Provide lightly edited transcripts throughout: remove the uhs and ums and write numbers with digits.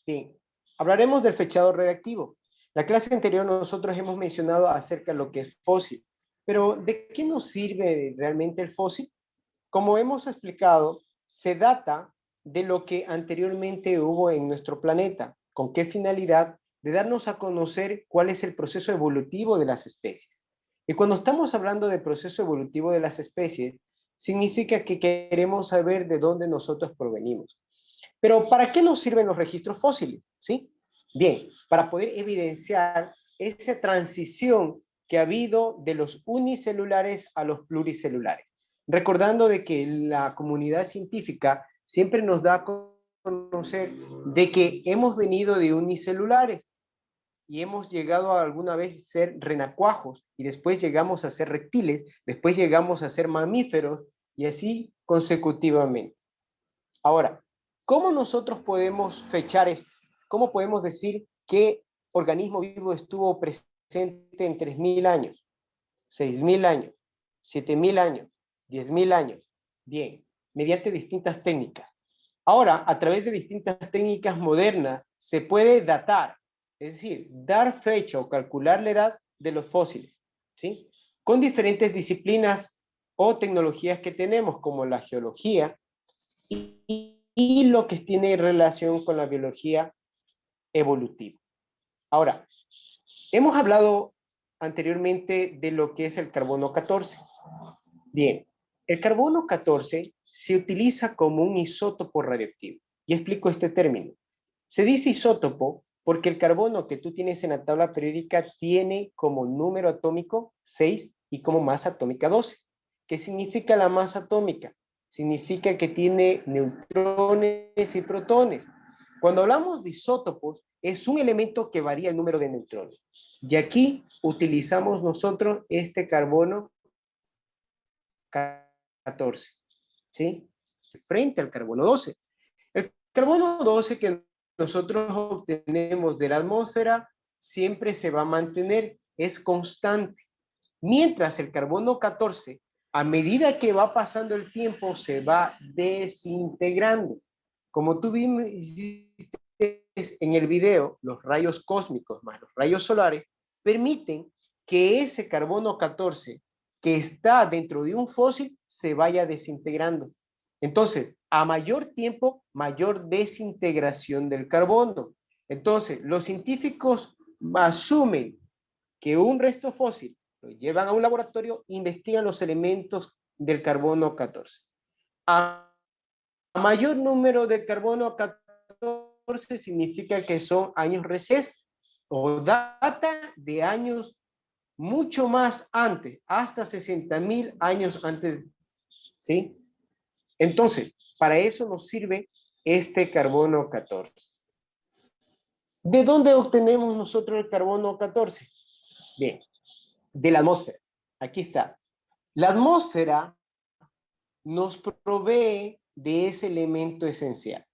Bien, hablaremos del fechado radiactivo. La clase anterior nosotros hemos mencionado acerca de lo que es fósil, pero ¿de qué nos sirve realmente el fósil? Como hemos explicado, se data de lo que anteriormente hubo en nuestro planeta. ¿Con qué finalidad? De darnos a conocer cuál es el proceso evolutivo de las especies. Y cuando estamos hablando del proceso evolutivo de las especies, significa que queremos saber de dónde nosotros provenimos. Pero ¿para qué nos sirven los registros fósiles? ¿Sí? Bien, para poder evidenciar esa transición que ha habido de los unicelulares a los pluricelulares. Recordando de que la comunidad científica siempre nos da a conocer de que hemos venido de unicelulares y hemos llegado a alguna vez a ser renacuajos y después llegamos a ser reptiles, después llegamos a ser mamíferos y así consecutivamente. Ahora, ¿cómo nosotros podemos fechar esto? ¿Cómo podemos decir qué organismo vivo estuvo presente en 3.000 años, 6.000 años, 7.000 años, 10.000 años? Bien, mediante distintas técnicas. Ahora, a través de distintas técnicas modernas, se puede datar, es decir, dar fecha o calcular la edad de los fósiles, ¿sí? Con diferentes disciplinas o tecnologías que tenemos, como la geología, y lo que tiene relación con la biología evolutiva. Ahora, hemos hablado anteriormente de lo que es el carbono 14. Bien, el carbono 14 se utiliza como un isótopo radioactivo. Y explico este término. Se dice isótopo porque el carbono que tú tienes en la tabla periódica tiene como número atómico 6 y como masa atómica 12. ¿Qué significa la masa atómica? Significa que tiene neutrones y protones. Cuando hablamos de isótopos, es un elemento que varía el número de neutrones. Y aquí utilizamos nosotros este carbono 14, ¿sí? Frente al carbono 12. El carbono 12 que nosotros obtenemos de la atmósfera siempre se va a mantener, es constante. Mientras el carbono 14, a medida que va pasando el tiempo, se va desintegrando. Como tú viste en el video, los rayos cósmicos más los rayos solares permiten que ese carbono 14 que está dentro de un fósil se vaya desintegrando. Entonces, a mayor tiempo, mayor desintegración del carbono. Entonces, los científicos asumen que un resto fósil lo llevan a un laboratorio, investigan los elementos del carbono 14. A mayor número de carbono 14 significa que son años recientes o data de años mucho más antes, hasta 60.000 años antes, ¿sí? Entonces, para eso nos sirve este carbono 14. ¿De dónde obtenemos nosotros el carbono 14? Bien, de la atmósfera. Aquí está. La atmósfera nos provee de ese elemento esencial.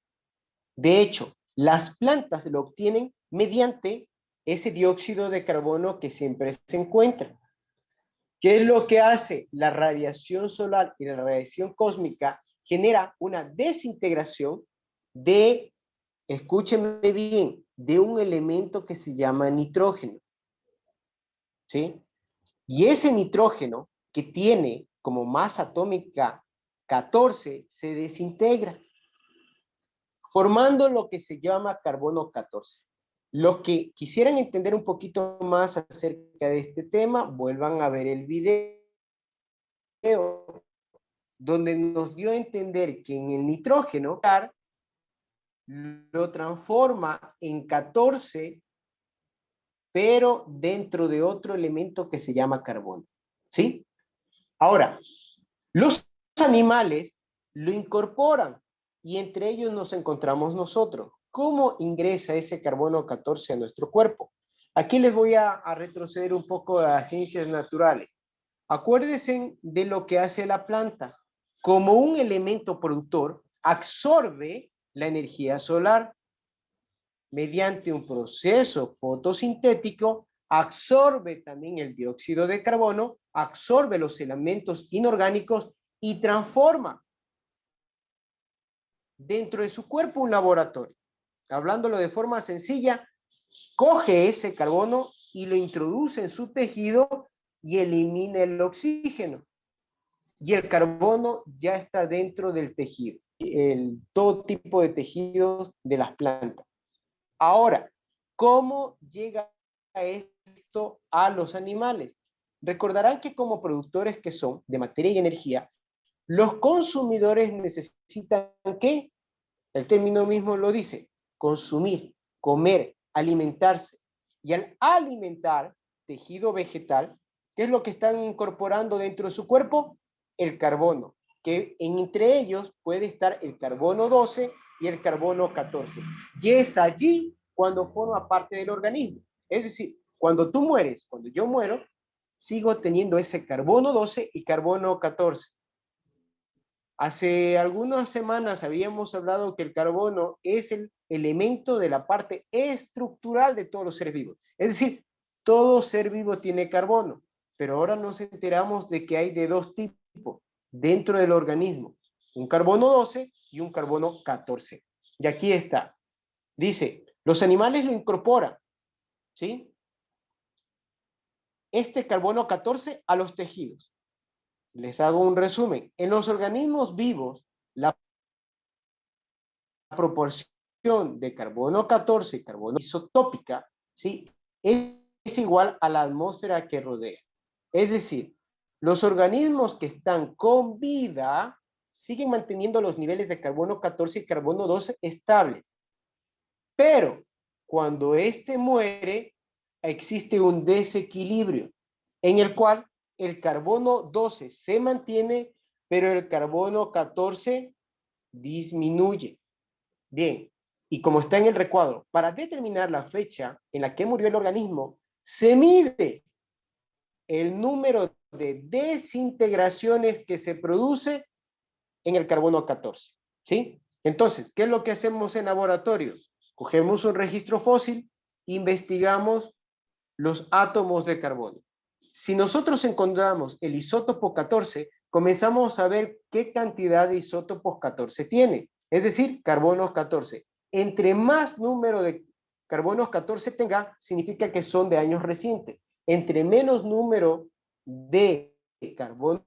De hecho, las plantas lo obtienen mediante ese dióxido de carbono que siempre se encuentra. ¿Qué es lo que hace? La radiación solar y la radiación cósmica genera una desintegración de, escúchenme bien, de un elemento que se llama nitrógeno. ¿Sí? Y ese nitrógeno que tiene como masa atómica 14 se desintegra, formando lo que se llama carbono 14. Los que quisieran entender un poquito más acerca de este tema, vuelvan a ver el video donde nos dio a entender que en el nitrógeno lo transforma en 14, pero dentro de otro elemento que se llama carbono. ¿Sí? Ahora, los animales lo incorporan y entre ellos nos encontramos nosotros. ¿Cómo ingresa ese carbono 14 a nuestro cuerpo? Aquí les voy a retroceder un poco a las ciencias naturales. Acuérdense de lo que hace la planta. Como un elemento productor, absorbe la energía solar mediante un proceso fotosintético, absorbe también el dióxido de carbono, absorbe los elementos inorgánicos y transforma dentro de su cuerpo un laboratorio. hablándolo de forma sencilla, coge ese carbono y lo introduce en su tejido y elimina el oxígeno. Y el carbono ya está dentro del tejido, todo tipo de tejidos de las plantas. Ahora, ¿cómo llega esto a los animales? Recordarán que como productores que son de materia y energía, los consumidores necesitan ¿qué? El término mismo lo dice, consumir, comer, alimentarse. Y al alimentar tejido vegetal, ¿qué es lo que están incorporando dentro de su cuerpo? El carbono, que entre ellos puede estar el carbono 12 y el carbono 14. Y es allí cuando forma parte del organismo. Es decir, cuando tú mueres, cuando yo muero, sigo teniendo ese carbono 12 y carbono 14. Hace algunas semanas habíamos hablado que el carbono es el elemento de la parte estructural de todos los seres vivos. Es decir, todo ser vivo tiene carbono, pero ahora nos enteramos de que hay de dos tipos dentro del organismo, un carbono 12 y un carbono 14. Y aquí está. Dice, los animales lo incorporan, ¿sí? Este carbono 14 a los tejidos. Les hago un resumen. En los organismos vivos, la proporción de carbono 14 y carbono isotópica, ¿sí? es igual a la atmósfera que rodea. Es decir, los organismos que están con vida siguen manteniendo los niveles de carbono 14 y carbono 12 estables. Pero cuando éste muere, existe un desequilibrio en el cual el carbono 12 se mantiene, pero el carbono 14 disminuye. Bien, y como está en el recuadro, para determinar la fecha en la que murió el organismo, se mide el número de desintegraciones que se produce en el carbono 14, ¿sí? Entonces, ¿qué es lo que hacemos en laboratorio? Cogemos un registro fósil, investigamos los átomos de carbono. Si nosotros encontramos el isótopo 14, comenzamos a ver qué cantidad de isótopos 14 tiene, es decir, carbonos 14. Entre más número de carbonos 14 tenga, significa que son de años recientes. Entre menos número de carbono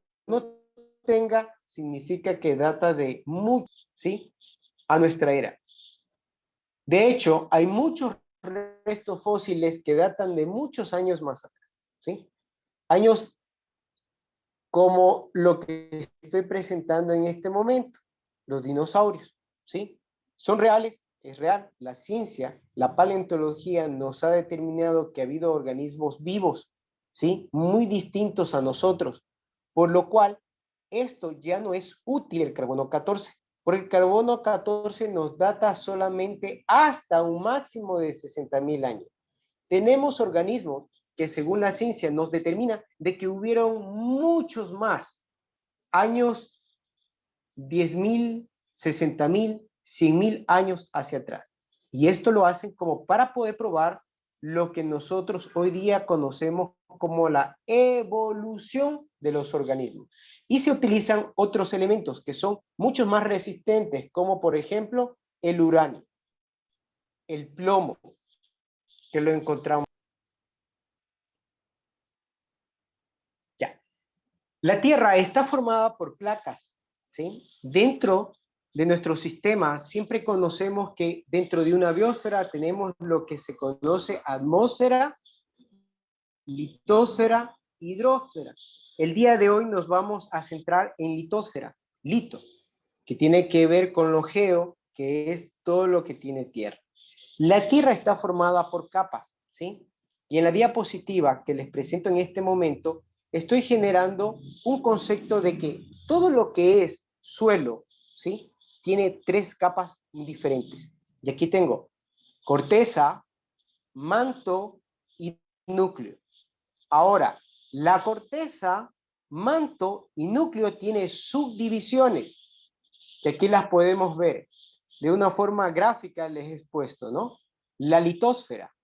tenga, significa que data de mucho, ¿sí? A nuestra era. De hecho, hay muchos restos fósiles que datan de muchos años más atrás, ¿sí? Años como lo que estoy presentando en este momento, los dinosaurios, ¿sí? Son reales, es real. La ciencia, la paleontología nos ha determinado que ha habido organismos vivos, ¿sí? Muy distintos a nosotros, por lo cual esto ya no es útil el carbono 14, porque el carbono 14 nos data solamente hasta un máximo de 60.000 años. Tenemos organismos que según la ciencia nos determina de que hubieron muchos más años, 10.000, 60.000, 100.000 años hacia atrás. Y esto lo hacen como para poder probar lo que nosotros hoy día conocemos como la evolución de los organismos. Y se utilizan otros elementos que son mucho más resistentes, como por ejemplo el uranio, el plomo, que lo encontramos. Ya. La Tierra está formada por placas, ¿sí? Dentro de nuestro sistema siempre conocemos que dentro de una biosfera tenemos lo que se conoce atmósfera, litosfera, hidrosfera. El día de hoy nos vamos a centrar en litosfera, lito, que tiene que ver con lo geo, que es todo lo que tiene tierra. La Tierra está formada por capas, ¿sí? Y en la diapositiva que les presento en este momento, estoy generando un concepto de que todo lo que es suelo, ¿sí? Tiene tres capas diferentes. Y aquí tengo corteza, manto y núcleo. Ahora, la corteza, manto y núcleo tiene subdivisiones, que aquí las podemos ver. De una forma gráfica les he expuesto, ¿no? La litosfera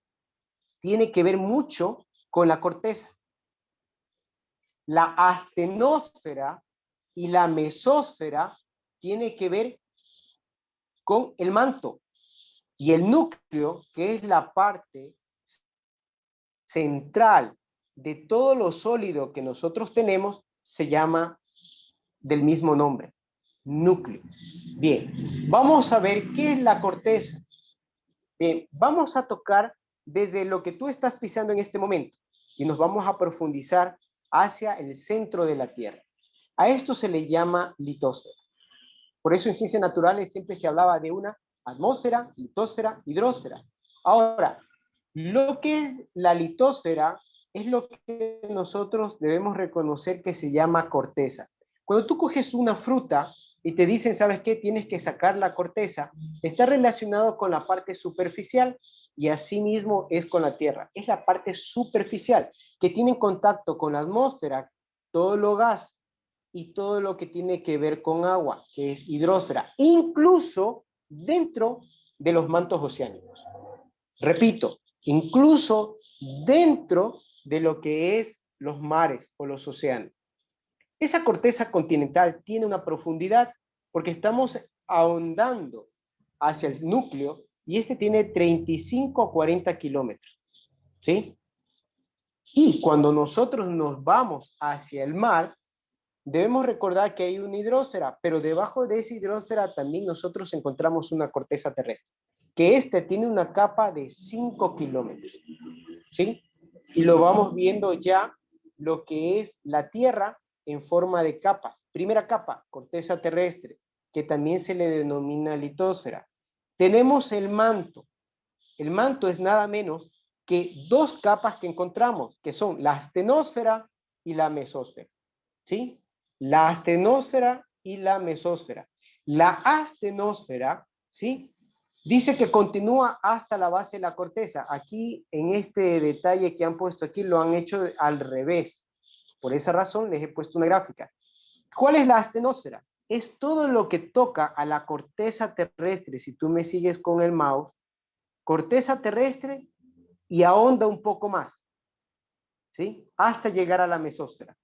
tiene que ver mucho con la corteza. La astenosfera y la mesósfera tiene que ver con el manto. Y el núcleo, que es la parte central de todo lo sólido que nosotros tenemos, se llama del mismo nombre, núcleo. Bien, vamos a ver qué es la corteza. Bien, vamos a tocar desde lo que tú estás pisando en este momento y nos vamos a profundizar hacia el centro de la Tierra. A esto se le llama litosfera. Por eso en ciencias naturales siempre se hablaba de una atmósfera, litosfera, hidrosfera. Ahora, lo que es la litosfera es lo que nosotros debemos reconocer que se llama corteza. Cuando tú coges una fruta y te dicen, ¿sabes qué? Tienes que sacar la corteza, está relacionado con la parte superficial y así mismo es con la Tierra. Es la parte superficial que tiene contacto con la atmósfera, todo lo gas y todo lo que tiene que ver con agua, que es hidrosfera, incluso dentro de los mantos oceánicos. Repito, incluso dentro de lo que es los mares o los océanos. Esa corteza continental tiene una profundidad porque estamos ahondando hacia el núcleo y este tiene 35 a 40 kilómetros, ¿sí? Y cuando nosotros nos vamos hacia el mar, debemos recordar que hay una hidrosfera, pero debajo de esa hidrosfera también nosotros encontramos una corteza terrestre, que tiene una capa de 5 kilómetros, ¿sí? Y lo vamos viendo ya lo que es la Tierra en forma de capas. Primera capa, corteza terrestre, que también se le denomina litosfera. Tenemos el manto. El manto es nada menos que dos capas que encontramos, que son la astenosfera y la mesósfera, ¿sí? La astenosfera y la mesósfera. La astenosfera, ¿sí? Dice que continúa hasta la base de la corteza. Aquí, en este detalle que han puesto aquí, lo han hecho al revés. Por esa razón les he puesto una gráfica. ¿Cuál es la astenosfera? Es todo lo que toca a la corteza terrestre, si tú me sigues con el mouse, corteza terrestre y ahonda un poco más, ¿sí? Hasta llegar a la mesósfera.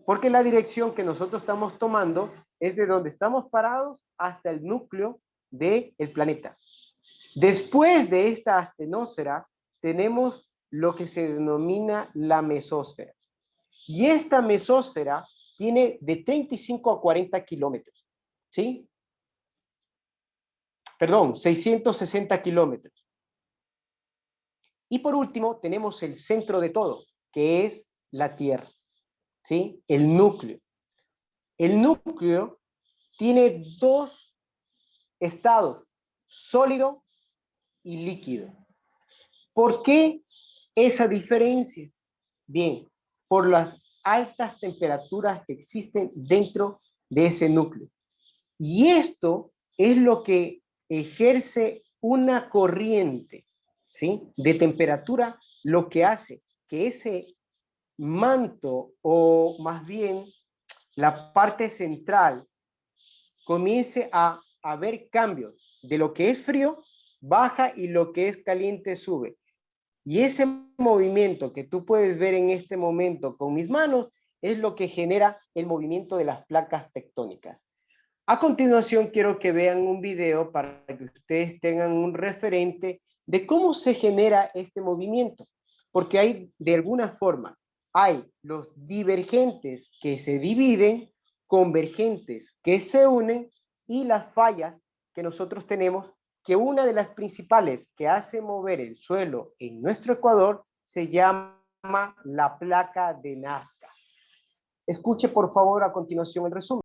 Porque la dirección que nosotros estamos tomando es de donde estamos parados hasta el núcleo del planeta. Después de esta astenosfera, tenemos lo que se denomina la mesósfera. Y esta mesósfera tiene de 35 a 40 kilómetros, ¿sí? Perdón, 660 kilómetros. Y por último, tenemos el centro de todo, que es la Tierra, ¿sí? El núcleo. El núcleo tiene dos estados, sólido y líquido. ¿Por qué esa diferencia? Bien, por las altas temperaturas que existen dentro de ese núcleo. Y esto es lo que ejerce una corriente, ¿sí? De temperatura, lo que hace que ese manto, o más bien la parte central, comience a haber cambios de lo que es frío, baja y lo que es caliente sube. Y ese movimiento que tú puedes ver en este momento con mis manos es lo que genera el movimiento de las placas tectónicas. A continuación quiero que vean un video para que ustedes tengan un referente de cómo se genera este movimiento, porque hay de alguna forma, hay los divergentes que se dividen, convergentes que se unen y las fallas que nosotros tenemos, que una de las principales que hace mover el suelo en nuestro Ecuador se llama la placa de Nazca. Escuche por favor a continuación el resumen.